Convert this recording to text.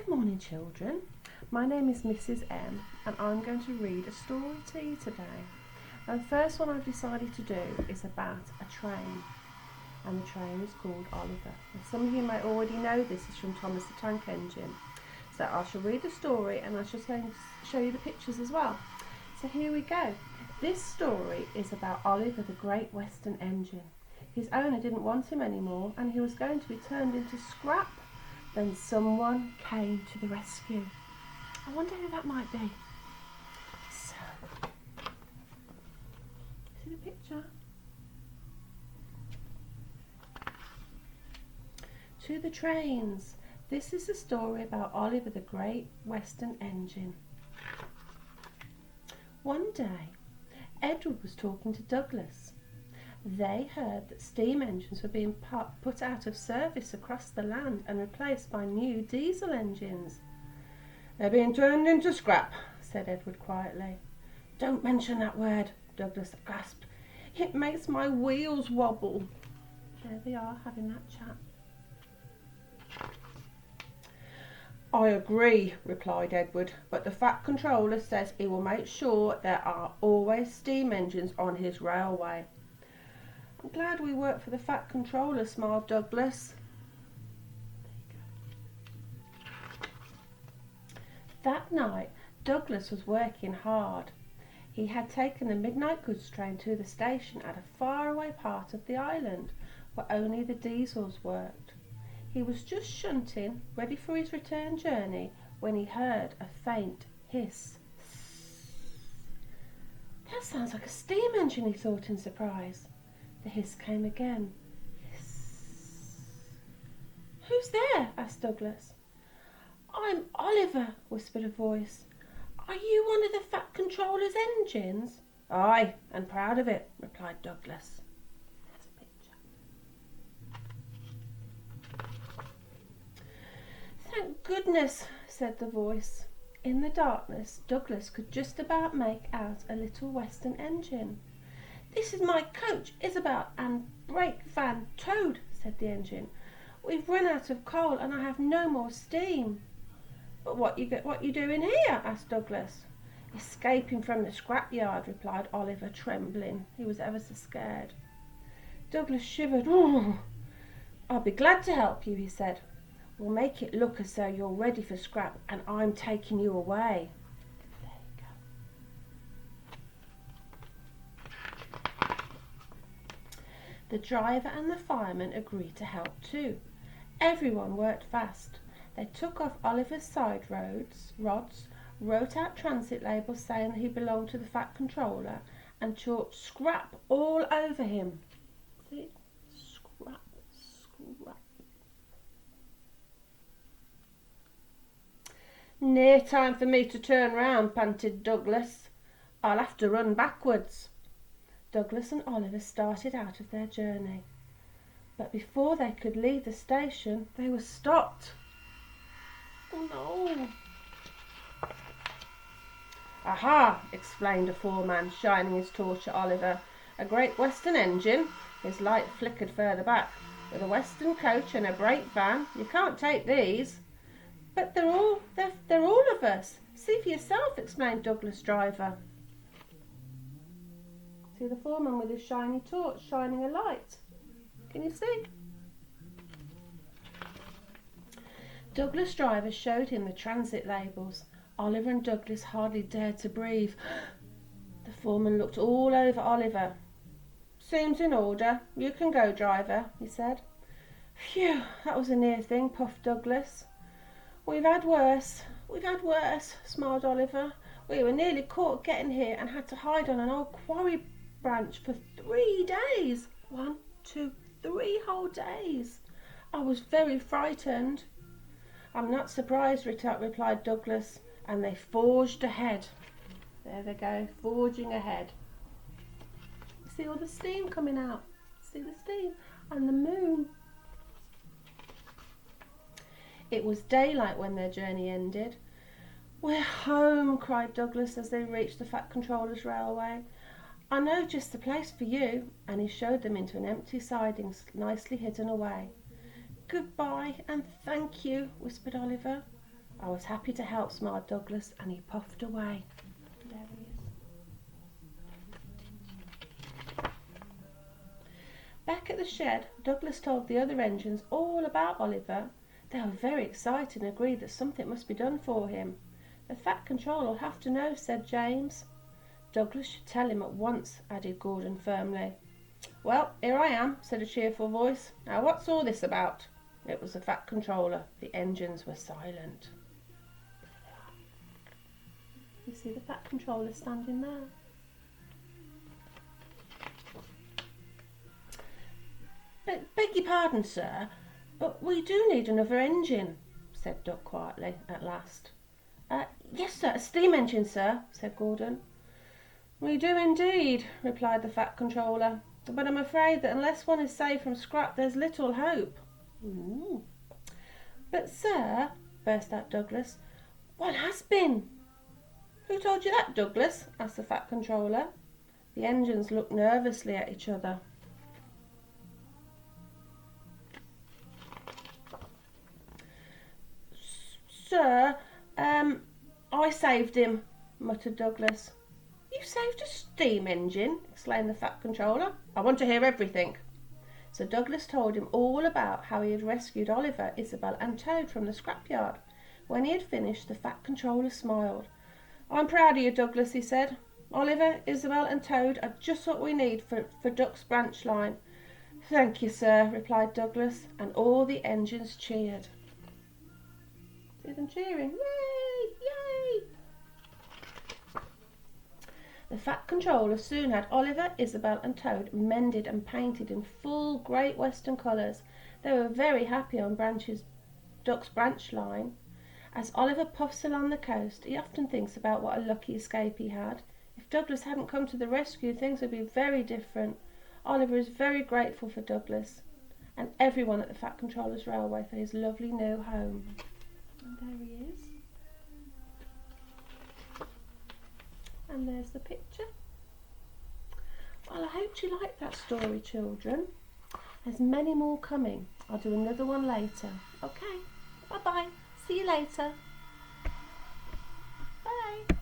Good morning, children. My name is Mrs. M and I'm going to read a story to you today. And the first one I've decided to do is about a train, and the train is called Oliver. And some of you may already know this is from Thomas the Tank Engine. So I shall read the story and I shall show you the pictures as well. So here we go. This story is about Oliver the Great Western Engine. His owner didn't want him anymore and he was going to be turned into scrap. Then someone came to the rescue. I wonder who that might be. So, see the picture? To the trains. This is a story about Oliver the Great Western Engine. One day, Edward was talking to Douglas. They heard that steam engines were being put out of service across the land and replaced by new diesel engines. "They're being turned into scrap," said Edward quietly. "Don't mention that word," Douglas gasped. "It makes my wheels wobble." There they are, having that chat. "I agree," replied Edward, "but the Fat Controller says he will make sure there are always steam engines on his railway." "I'm glad we work for the Fat Controller," smiled Douglas. That night, Douglas was working hard. He had taken the midnight goods train to the station at a faraway part of the island where only the diesels worked. He was just shunting, ready for his return journey, when he heard a faint hiss. "That sounds like a steam engine," he thought in surprise. The hiss came again. Hiss. "Who's there?" asked Douglas. "I'm Oliver," whispered a voice. "Are you one of the Fat Controller's engines?" "Aye, and proud of it," replied Douglas. There's a picture. "Thank goodness," said the voice. In the darkness, Douglas could just about make out a little western engine. "This is my coach, Isabel, and brake van, Toad," said the engine. "We've run out of coal and I have no more steam." "But what you doing here?" asked Douglas. "Escaping from the scrapyard," replied Oliver, trembling. He was ever so scared. Douglas shivered. "Oh, I'll be glad to help you," he said. "We'll make it look as though you're ready for scrap and I'm taking you away." There you go. The driver and the fireman agreed to help too. Everyone worked fast. They took off Oliver's side rods, wrote out transit labels saying that he belonged to the Fat Controller, and chalked scrap all over him. See? Scrap, scrap. "Near time for me to turn round," panted Douglas. "I'll have to run backwards." Douglas and Oliver started out of their journey. But before they could leave the station, they were stopped. "Oh no!" "Aha!" exclaimed a foreman, shining his torch at Oliver. "A Great Western Engine?" His light flickered further back. "With a Western coach and a brake van? You can't take these." "But they're all of us. See for yourself," explained Douglas' driver. See the foreman with his shiny torch shining a light. Can you see? Douglas' driver showed him the transit labels. Oliver and Douglas hardly dared to breathe. The foreman looked all over Oliver. "Seems in order. You can go, driver," he said. "Phew, that was a near thing," puffed Douglas. We've had worse, smiled Oliver. "We were nearly caught getting here and had to hide on an old quarry branch for 3 days. 1, 2, 3 whole days. I was very frightened." "I'm not surprised," replied Douglas, and they forged ahead. There they go, forging ahead. See all the steam coming out. See the steam and the moon. It was daylight when their journey ended. "We're home," cried Douglas as they reached the Fat Controller's railway. "I know just the place for you," and he showed them into an empty siding nicely hidden away. "Goodbye and thank you," whispered Oliver. I was happy to help, smiled Douglas, and he puffed away. There he is. Back at the shed, Douglas told the other engines all about Oliver. They were very excited and agreed that something must be done for him. The Fat Controller will have to know, said James. Douglas should tell him at once, added Gordon firmly. Well, here I am, said a cheerful voice. Now what's all this about? It was the Fat Controller. The engines were silent. You see the Fat Controller standing there. Beg your pardon, sir, but we do need another engine, said Duck quietly at last. Yes, sir, a steam engine, sir, said Gordon. We do indeed, replied the Fat Controller, but I'm afraid that unless one is saved from scrap, there's little hope. Ooh. But, sir, burst out Douglas, one has been. Who told you that, Douglas? Asked the Fat Controller. The engines looked nervously at each other. Sir, I saved him, muttered Douglas. You saved a steam engine? Exclaimed the Fat Controller. I want to hear everything. So Douglas told him all about how he had rescued Oliver, Isabel and Toad from the scrapyard. When he had finished, the Fat Controller smiled. I'm proud of you, Douglas, he said. Oliver, Isabel and Toad are just what we need for Duck's branch line. Thank you, sir, replied Douglas, and all the engines cheered. See them cheering. Yay! Yay! The Fat Controller soon had Oliver, Isabel and Toad mended and painted in full Great Western colours. They were very happy on Duck's branch line. As Oliver puffs along the coast, he often thinks about what a lucky escape he had. If Douglas hadn't come to the rescue, things would be very different. Oliver is very grateful for Douglas and everyone at the Fat Controller's Railway for his lovely new home. And there he is. And there's the picture. Well, I hope you liked that story, children. There's many more coming. I'll do another one later. Okay, bye-bye. See you later. Bye.